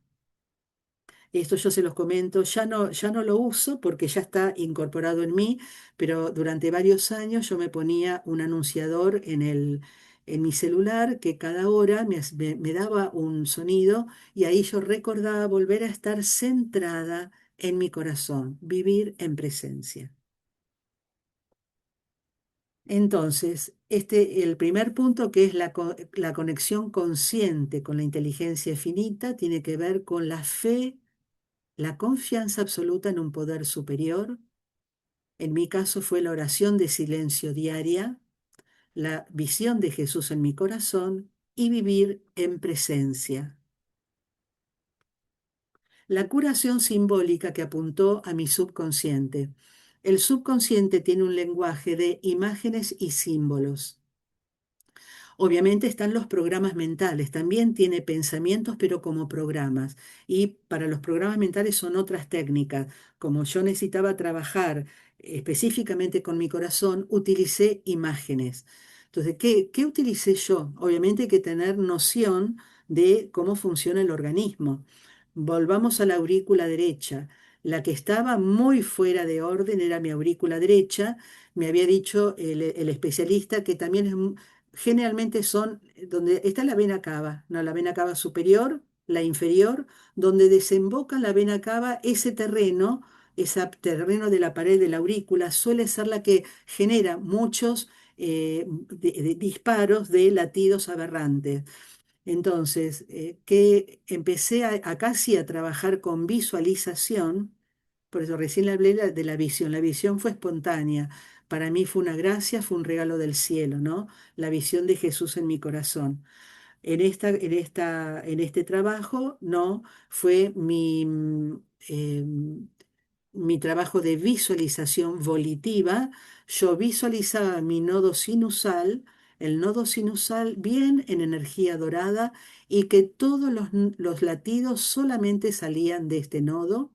Esto yo se los comento, ya no lo uso porque ya está incorporado en mí, pero durante varios años yo me ponía un anunciador en mi celular que cada hora me daba un sonido y ahí yo recordaba volver a estar centrada en mi corazón, vivir en presencia. Entonces, el primer punto, que es la conexión consciente con la inteligencia finita, tiene que ver con la fe, la confianza absoluta en un poder superior. En mi caso fue la oración de silencio diaria, la visión de Jesús en mi corazón y vivir en presencia. La curación simbólica que apuntó a mi subconsciente. El subconsciente tiene un lenguaje de imágenes y símbolos. Obviamente están los programas mentales, también tiene pensamientos, pero como programas. Y para los programas mentales son otras técnicas. Como yo necesitaba trabajar específicamente con mi corazón, utilicé imágenes. Entonces, ¿qué utilicé yo? Obviamente hay que tener noción de cómo funciona el organismo. Volvamos a la aurícula derecha. La que estaba muy fuera de orden era mi aurícula derecha. Me había dicho el especialista que también generalmente son donde está la vena cava, ¿no? La vena cava superior, la inferior, donde desemboca la vena cava, ese terreno de la pared de la aurícula suele ser la que genera muchos disparos de latidos aberrantes. Entonces, que empecé acá sí a trabajar con visualización, por eso recién le hablé de la visión. La visión fue espontánea. Para mí fue una gracia, fue un regalo del cielo, ¿no? La visión de Jesús en mi corazón. En este trabajo, no, fue mi trabajo de visualización volitiva. Yo visualizaba mi nodo sinusal, el nodo sinusal bien en energía dorada y que todos los latidos solamente salían de este nodo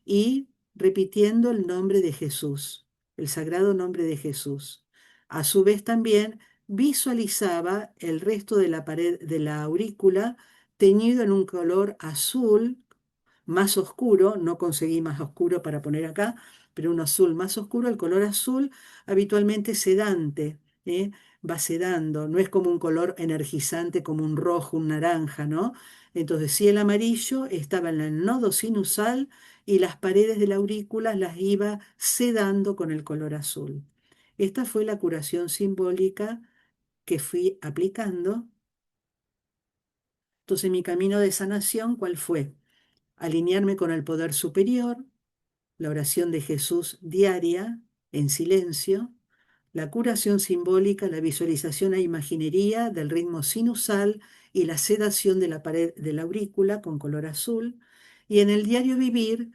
y repitiendo el nombre de Jesús, el sagrado nombre de Jesús. A su vez también visualizaba el resto de la pared de la aurícula teñido en un color azul más oscuro, no conseguí más oscuro para poner acá, pero un azul más oscuro, el color azul habitualmente sedante, ¿eh? Va sedando, no es como un color energizante como un rojo, un naranja, ¿no? Entonces, sí, el amarillo estaba en el nodo sinusal y las paredes de la aurícula las iba sedando con el color azul. Esta fue la curación simbólica que fui aplicando. Entonces, mi camino de sanación, ¿cuál fue? Alinearme con el poder superior, la oración de Jesús diaria, en silencio, la curación simbólica, la visualización e imaginería del ritmo sinusal y la sedación de la pared de la aurícula con color azul, y en el diario vivir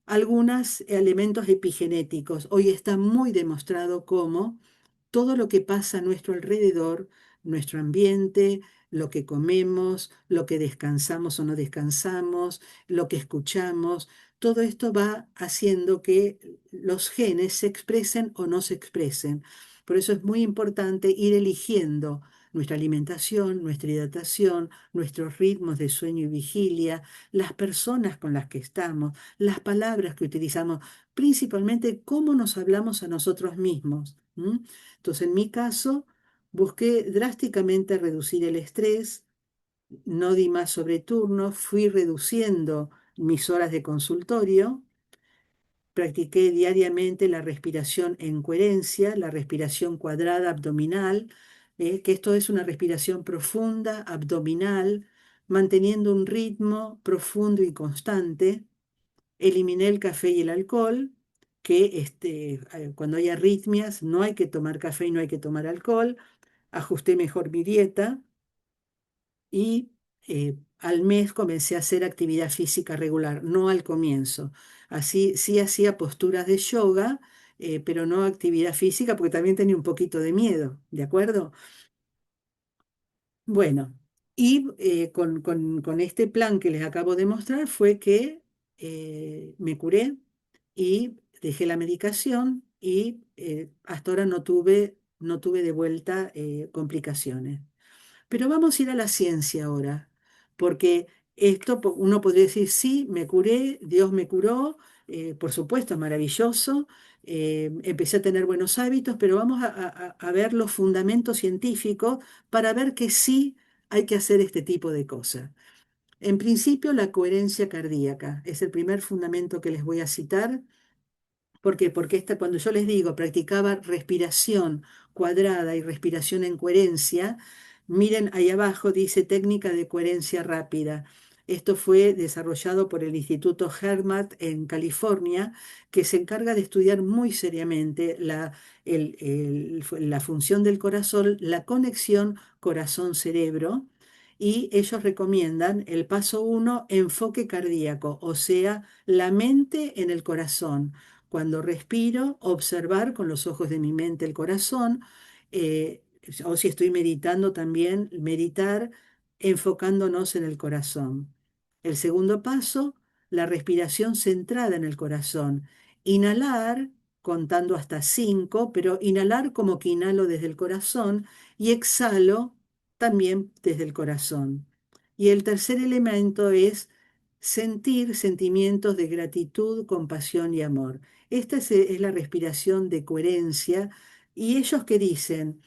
algunos elementos epigenéticos. Hoy está muy demostrado cómo todo lo que pasa a nuestro alrededor, nuestro ambiente, lo que comemos, lo que descansamos o no descansamos, lo que escuchamos, todo esto va haciendo que los genes se expresen o no se expresen. Por eso es muy importante ir eligiendo nuestra alimentación, nuestra hidratación, nuestros ritmos de sueño y vigilia, las personas con las que estamos, las palabras que utilizamos, principalmente cómo nos hablamos a nosotros mismos. Entonces, en mi caso, busqué drásticamente reducir el estrés, no di más sobreturnos, fui reduciendo mis horas de consultorio, practiqué diariamente la respiración en coherencia, la respiración cuadrada abdominal, que esto es una respiración profunda abdominal, manteniendo un ritmo profundo y constante. Eliminé el café y el alcohol, que cuando hay arritmias no hay que tomar café y no hay que tomar alcohol. Ajusté mejor mi dieta y al mes comencé a hacer actividad física regular, no al comienzo. Así sí hacía posturas de yoga, pero no actividad física porque también tenía un poquito de miedo, ¿de acuerdo? Bueno, y con este plan que les acabo de mostrar fue que me curé y dejé la medicación y hasta ahora no tuve de vuelta complicaciones. Pero vamos a ir a la ciencia ahora, porque uno podría decir, sí, me curé, Dios me curó, por supuesto, es maravilloso, empecé a tener buenos hábitos, pero vamos a ver los fundamentos científicos para ver que sí hay que hacer este tipo de cosas. En principio, la coherencia cardíaca es el primer fundamento que les voy a citar. ¿Por qué? Porque cuando yo les digo, practicaba respiración cuadrada y respiración en coherencia, miren ahí abajo dice técnica de coherencia rápida. Esto fue desarrollado por el Instituto Hermat en California, que se encarga de estudiar muy seriamente la función del corazón, la conexión corazón-cerebro, y ellos recomiendan el paso uno, enfoque cardíaco, o sea, la mente en el corazón. Cuando respiro, observar con los ojos de mi mente el corazón, eh, o si estoy meditando también, meditar enfocándonos en el corazón. El segundo paso, la respiración centrada en el corazón. Inhalar contando hasta 5, pero inhalar como que inhalo desde el corazón y exhalo también desde el corazón. Y el tercer elemento es sentir sentimientos de gratitud, compasión y amor. Esta es la respiración de coherencia. ¿Y ellos qué dicen?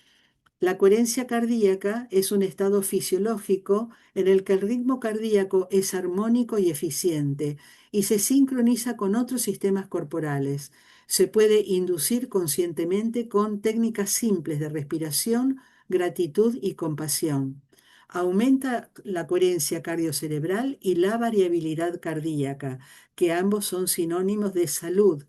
La coherencia cardíaca es un estado fisiológico en el que el ritmo cardíaco es armónico y eficiente y se sincroniza con otros sistemas corporales. Se puede inducir conscientemente con técnicas simples de respiración, gratitud y compasión. Aumenta la coherencia cardiocerebral y la variabilidad cardíaca, que ambos son sinónimos de salud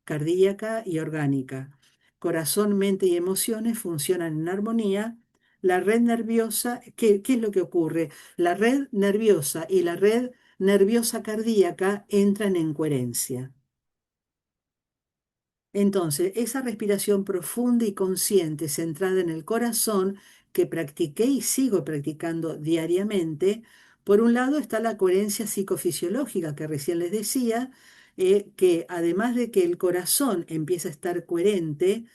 cardíaca y orgánica. Corazón, mente y emociones funcionan en armonía. La red nerviosa, ¿qué es lo que ocurre? La red nerviosa y la red nerviosa cardíaca entran en coherencia. Entonces, esa respiración profunda y consciente centrada en el corazón que practiqué y sigo practicando diariamente, por un lado está la coherencia psicofisiológica que recién les decía, que además de que el corazón empieza a estar coherente,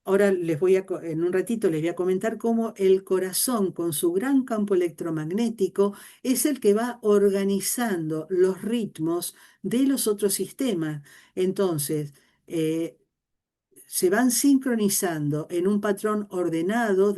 ahora en un ratito les voy a comentar cómo el corazón con su gran campo electromagnético es el que va organizando los ritmos de los otros sistemas. Entonces, eh, se van sincronizando en un patrón ordenado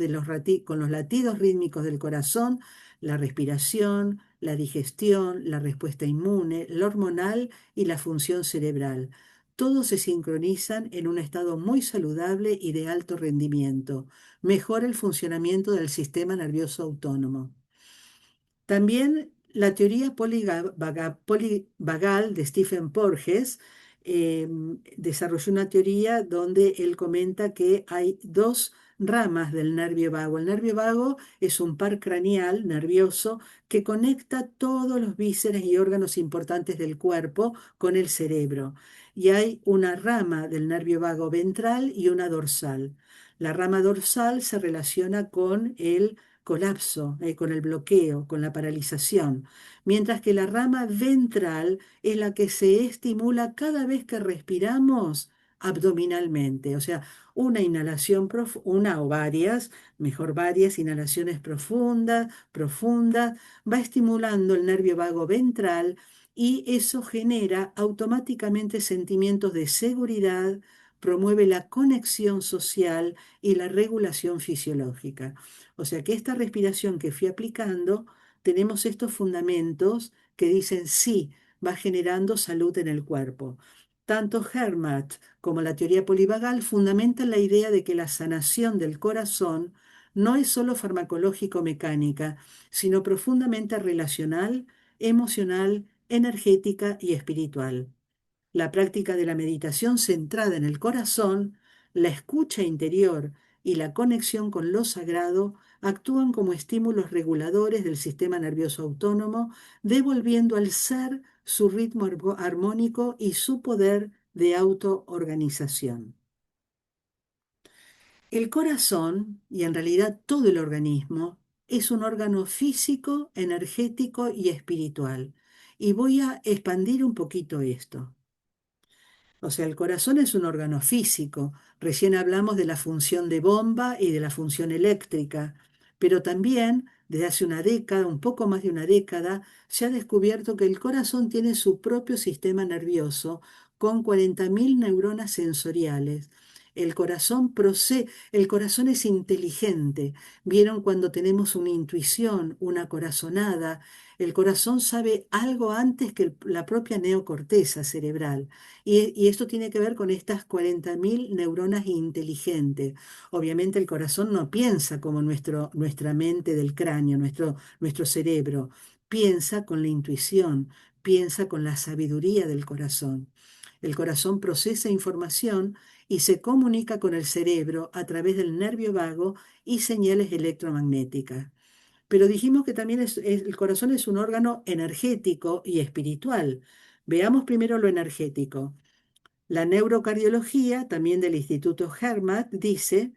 con los latidos rítmicos del corazón, la respiración, la digestión, la respuesta inmune, la hormonal y la función cerebral. Todos se sincronizan en un estado muy saludable y de alto rendimiento. Mejora el funcionamiento del sistema nervioso autónomo. También la teoría polivagal de Stephen Porges desarrolló una teoría donde él comenta que hay dos ramas del nervio vago. El nervio vago es un par craneal nervioso que conecta todos los vísceras y órganos importantes del cuerpo con el cerebro. Y hay una rama del nervio vago ventral y una dorsal. La rama dorsal se relaciona con el colapso, con el bloqueo, con la paralización, mientras que la rama ventral es la que se estimula cada vez que respiramos abdominalmente, o sea, una inhalación una o varias, mejor varias inhalaciones profundas, va estimulando el nervio vago ventral y eso genera automáticamente sentimientos de seguridad, promueve la conexión social y la regulación fisiológica. O sea que esta respiración que fui aplicando, tenemos estos fundamentos que dicen sí, va generando salud en el cuerpo. Tanto Hermat como la teoría polivagal fundamentan la idea de que la sanación del corazón no es solo farmacológico-mecánica, sino profundamente relacional, emocional, energética y espiritual. La práctica de la meditación centrada en el corazón, la escucha interior y la conexión con lo sagrado actúan como estímulos reguladores del sistema nervioso autónomo, devolviendo al ser su ritmo armónico y su poder de autoorganización. El corazón, y en realidad todo el organismo, es un órgano físico, energético y espiritual. Y voy a expandir un poquito esto. O sea, el corazón es un órgano físico. Recién hablamos de la función de bomba y de la función eléctrica, pero también desde hace una década, un poco más de una década, se ha descubierto que el corazón tiene su propio sistema nervioso con 40.000 neuronas sensoriales. El corazón es inteligente. ¿Vieron cuando tenemos una intuición, una corazonada? El corazón sabe algo antes que la propia neocorteza cerebral. Y esto tiene que ver con estas 40.000 neuronas inteligentes. Obviamente el corazón no piensa como nuestra mente del cráneo, nuestro cerebro. Piensa con la intuición, piensa con la sabiduría del corazón. El corazón procesa información y se comunica con el cerebro a través del nervio vago y señales electromagnéticas. Pero dijimos que también el corazón es un órgano energético y espiritual. Veamos primero lo energético. La neurocardiología, también del Instituto Hermat, dice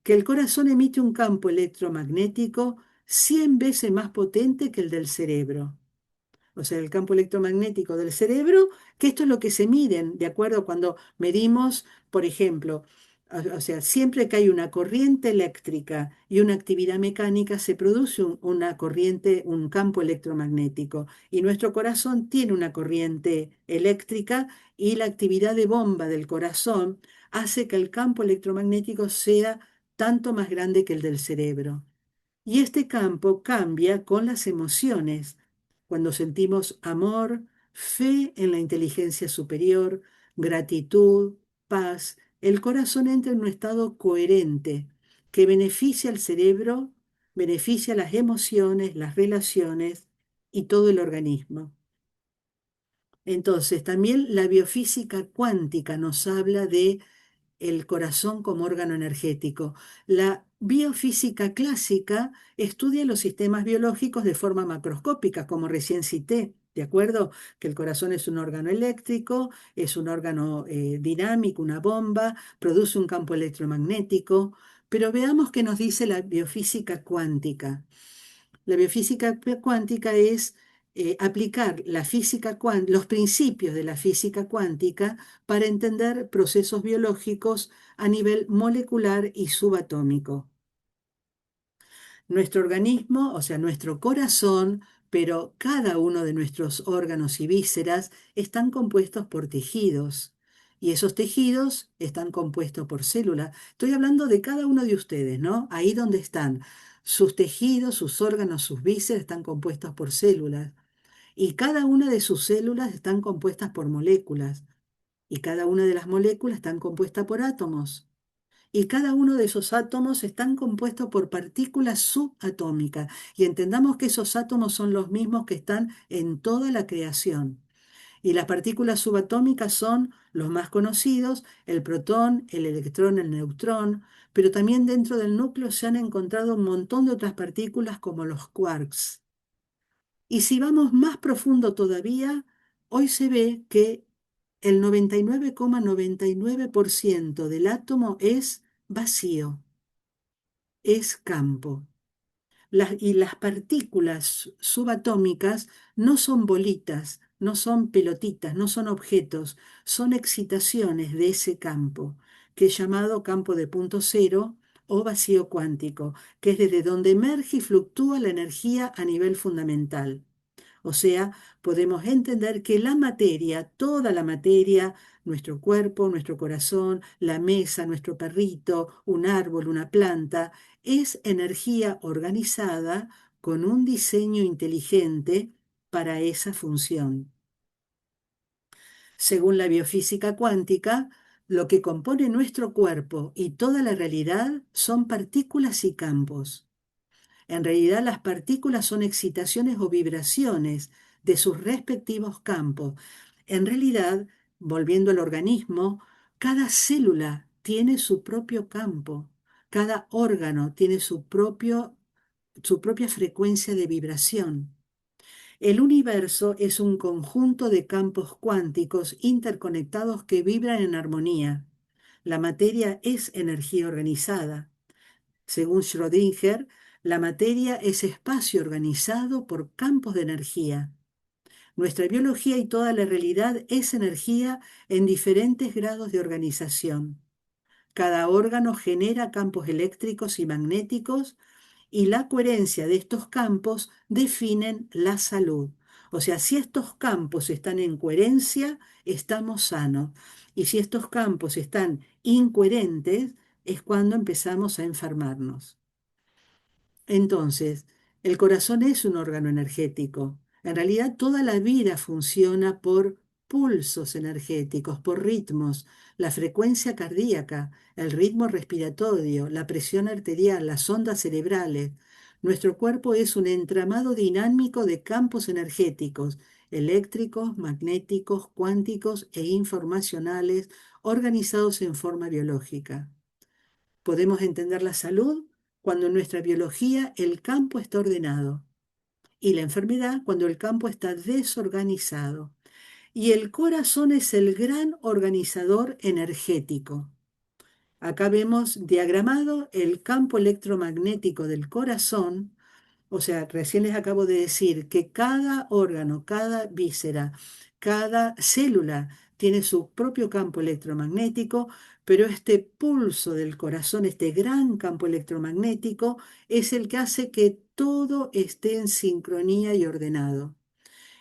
que el corazón emite un campo electromagnético 100 veces más potente que el del cerebro. O sea, el campo electromagnético del cerebro, que esto es lo que se miden, de acuerdo cuando medimos, por ejemplo, o sea, siempre que hay una corriente eléctrica y una actividad mecánica, se produce una corriente, un campo electromagnético. Y nuestro corazón tiene una corriente eléctrica y la actividad de bomba del corazón hace que el campo electromagnético sea tanto más grande que el del cerebro. Y este campo cambia con las emociones, cuando sentimos amor, fe en la inteligencia superior, gratitud, paz. El corazón entra en un estado coherente que beneficia al cerebro, beneficia las emociones, las relaciones y todo el organismo. Entonces, también la biofísica cuántica nos habla de el corazón como órgano energético. La biofísica clásica estudia los sistemas biológicos de forma macroscópica, como recién cité, ¿de acuerdo? Que el corazón es un órgano eléctrico, es un órgano dinámico, una bomba, produce un campo electromagnético, pero veamos qué nos dice la biofísica cuántica. La biofísica cuántica es aplicar los principios de la física cuántica para entender procesos biológicos a nivel molecular y subatómico. Nuestro organismo, o sea, nuestro corazón, pero cada uno de nuestros órganos y vísceras están compuestos por tejidos. Y esos tejidos están compuestos por células. Estoy hablando de cada uno de ustedes, ¿no? Ahí donde están. Sus tejidos, sus órganos, sus vísceras están compuestos por células. Y cada una de sus células están compuestas por moléculas. Y cada una de las moléculas están compuestas por átomos y cada uno de esos átomos están compuestos por partículas subatómicas. Y entendamos que esos átomos son los mismos que están en toda la creación. Y las partículas subatómicas son los más conocidos, el protón, el electrón, el neutrón, pero también dentro del núcleo se han encontrado un montón de otras partículas como los quarks. Y si vamos más profundo todavía, hoy se ve que el 99,99% del átomo es vacío, es campo. Y las partículas subatómicas no son bolitas, no son pelotitas, no son objetos, son excitaciones de ese campo, que es llamado campo de punto cero o vacío cuántico, que es desde donde emerge y fluctúa la energía a nivel fundamental. O sea, podemos entender que la materia, toda la materia, nuestro cuerpo, nuestro corazón, la mesa, nuestro perrito, un árbol, una planta, es energía organizada con un diseño inteligente para esa función. Según la biofísica cuántica, lo que compone nuestro cuerpo y toda la realidad son partículas y campos. En realidad las partículas son excitaciones o vibraciones de sus respectivos campos. En realidad, volviendo al organismo, cada célula tiene su propio campo, cada órgano tiene su propia frecuencia de vibración. El universo es un conjunto de campos cuánticos interconectados que vibran en armonía. La materia es energía organizada. Según Schrödinger, la materia es espacio organizado por campos de energía. Nuestra biología y toda la realidad es energía en diferentes grados de organización. Cada órgano genera campos eléctricos y magnéticos y la coherencia de estos campos definen la salud. O sea, si estos campos están en coherencia, estamos sanos. Y si estos campos están incoherentes, es cuando empezamos a enfermarnos. Entonces, el corazón es un órgano energético. En realidad, toda la vida funciona por pulsos energéticos, por ritmos, la frecuencia cardíaca, el ritmo respiratorio, la presión arterial, las ondas cerebrales. Nuestro cuerpo es un entramado dinámico de campos energéticos, eléctricos, magnéticos, cuánticos e informacionales, organizados en forma biológica. Podemos entender la salud cuando en nuestra biología el campo está ordenado y la enfermedad cuando el campo está desorganizado. Y el corazón es el gran organizador energético. Acá vemos diagramado el campo electromagnético del corazón. O sea, recién les acabo de decir que cada órgano, cada víscera, cada célula tiene su propio campo electromagnético, pero este pulso del corazón, este gran campo electromagnético, es el que hace que todo esté en sincronía y ordenado.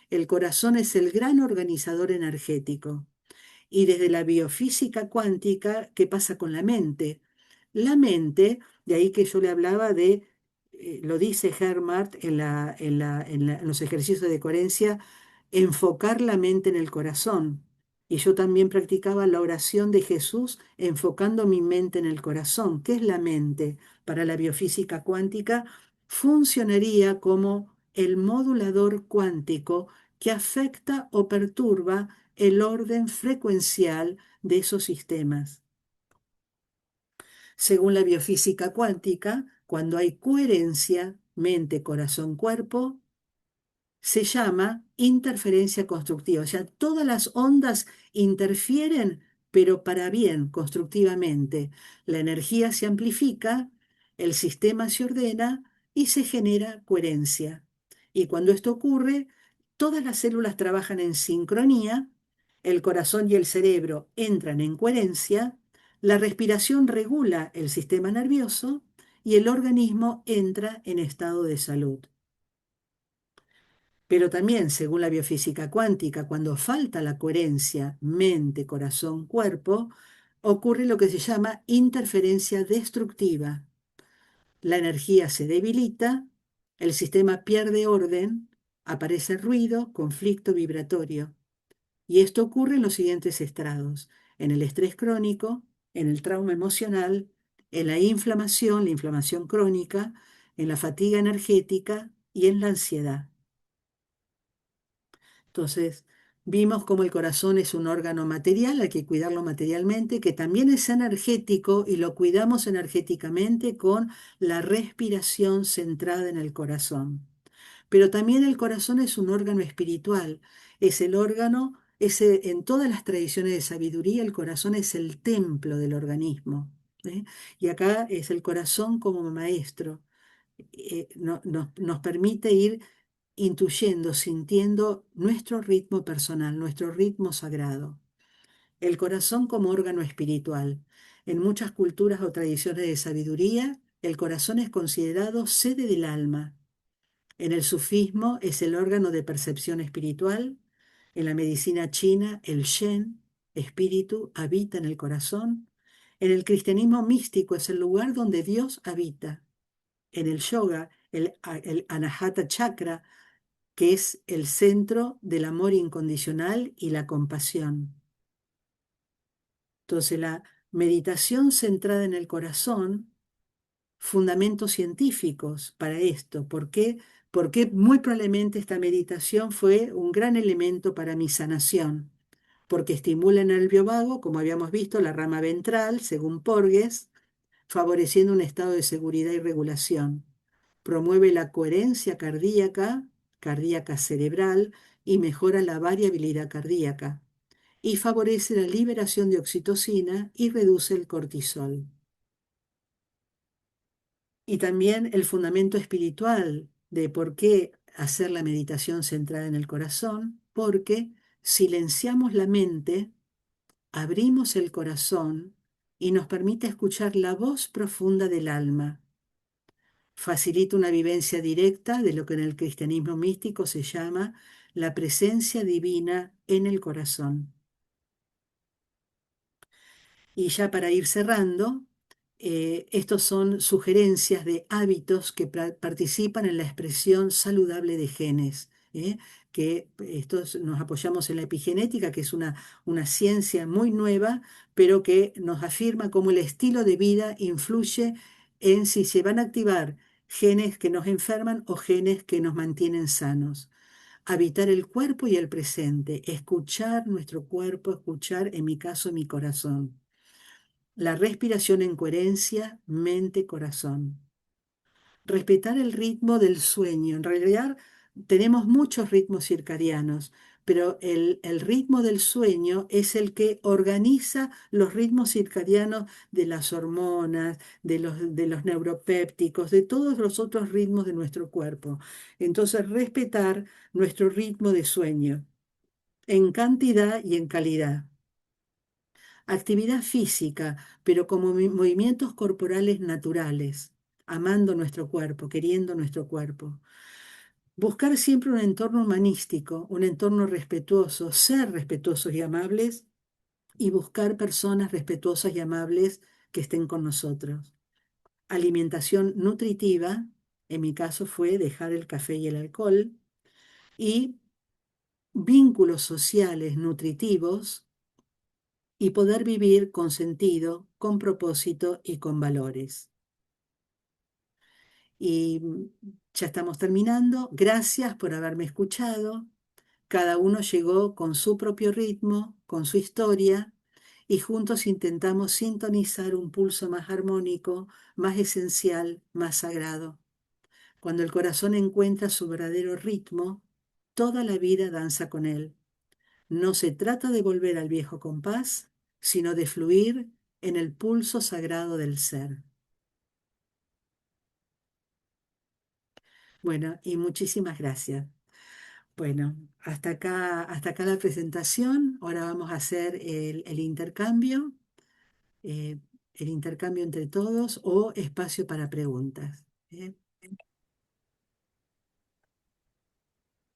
El corazón es el gran organizador energético. Y desde la biofísica cuántica, ¿qué pasa con la mente? La mente, de ahí que yo le hablaba de, lo dice Hermart en los ejercicios de coherencia, enfocar la mente en el corazón. Y yo también practicaba la oración de Jesús enfocando mi mente en el corazón. ¿Qué es la mente? Para la biofísica cuántica, funcionaría como el modulador cuántico que afecta o perturba el orden frecuencial de esos sistemas. Según la biofísica cuántica, cuando hay coherencia mente, corazón, cuerpo, se llama interferencia constructiva. O sea, todas las ondas interfieren, pero para bien, constructivamente. La energía se amplifica, el sistema se ordena y se genera coherencia. Y cuando esto ocurre, todas las células trabajan en sincronía, el corazón y el cerebro entran en coherencia, la respiración regula el sistema nervioso y el organismo entra en estado de salud. Pero también, según la biofísica cuántica, cuando falta la coherencia mente, corazón, cuerpo, ocurre lo que se llama interferencia destructiva. La energía se debilita, el sistema pierde orden, aparece ruido, conflicto vibratorio. Y esto ocurre en los siguientes estrados: en el estrés crónico, en el trauma emocional, en la inflamación crónica, en la fatiga energética y en la ansiedad. Entonces, vimos cómo el corazón es un órgano material, hay que cuidarlo materialmente, que también es energético y lo cuidamos energéticamente con la respiración centrada en el corazón. Pero también el corazón es un órgano espiritual, es el órgano, en todas las tradiciones de sabiduría, el corazón es el templo del organismo. ¿Eh? Y acá es el corazón como maestro. Nos permite ir intuyendo, sintiendo nuestro ritmo personal, nuestro ritmo sagrado. El corazón como órgano espiritual. En muchas culturas o tradiciones de sabiduría, el corazón es considerado sede del alma. En el sufismo es el órgano de percepción espiritual. En la medicina china, el Shen, espíritu, habita en el corazón. En el cristianismo místico es el lugar donde Dios habita. En el yoga, el Anahata Chakra, que es el centro del amor incondicional y la compasión. Entonces, la meditación centrada en el corazón, fundamentos científicos para esto. ¿Por qué? Porque muy probablemente esta meditación fue un gran elemento para mi sanación, porque estimula el nervio vago, como habíamos visto, la rama ventral, según Porges, favoreciendo un estado de seguridad y regulación. Promueve la coherencia cardíaca, cardíaca cerebral, y mejora la variabilidad cardíaca. Y favorece la liberación de oxitocina y reduce el cortisol. Y también el fundamento espiritual de por qué hacer la meditación centrada en el corazón, porque silenciamos la mente, abrimos el corazón y nos permite escuchar la voz profunda del alma. Facilita una vivencia directa de lo que en el cristianismo místico se llama la presencia divina en el corazón. Y ya para ir cerrando, estos son sugerencias de hábitos que participan en la expresión saludable de genes. Que estos nos apoyamos en la epigenética, que es una ciencia muy nueva, pero que nos afirma cómo el estilo de vida influye en si se van a activar genes que nos enferman o genes que nos mantienen sanos. Habitar el cuerpo y el presente, escuchar nuestro cuerpo, escuchar, en mi caso, mi corazón. La respiración en coherencia, mente, corazón. Respetar el ritmo del sueño. En realidad tenemos muchos ritmos circadianos, pero el ritmo del sueño es el que organiza los ritmos circadianos de las hormonas, de los neuropépticos, de todos los otros ritmos de nuestro cuerpo. Entonces, respetar nuestro ritmo de sueño en cantidad y en calidad. Actividad física, pero como movimientos corporales naturales, amando nuestro cuerpo, queriendo nuestro cuerpo. Buscar siempre un entorno humanístico, un entorno respetuoso, ser respetuosos y amables, y buscar personas respetuosas y amables que estén con nosotros. Alimentación nutritiva, en mi caso fue dejar el café y el alcohol, y vínculos sociales nutritivos y poder vivir con sentido, con propósito y con valores. Y ya estamos terminando. Gracias por haberme escuchado. Cada uno llegó con su propio ritmo, con su historia, y juntos intentamos sintonizar un pulso más armónico, más esencial, más sagrado. Cuando el corazón encuentra su verdadero ritmo, toda la vida danza con él. No se trata de volver al viejo compás, sino de fluir en el pulso sagrado del ser. Bueno, y muchísimas gracias. Bueno, hasta acá la presentación. Ahora vamos a hacer eh, el intercambio entre todos o espacio para preguntas. ¿Eh?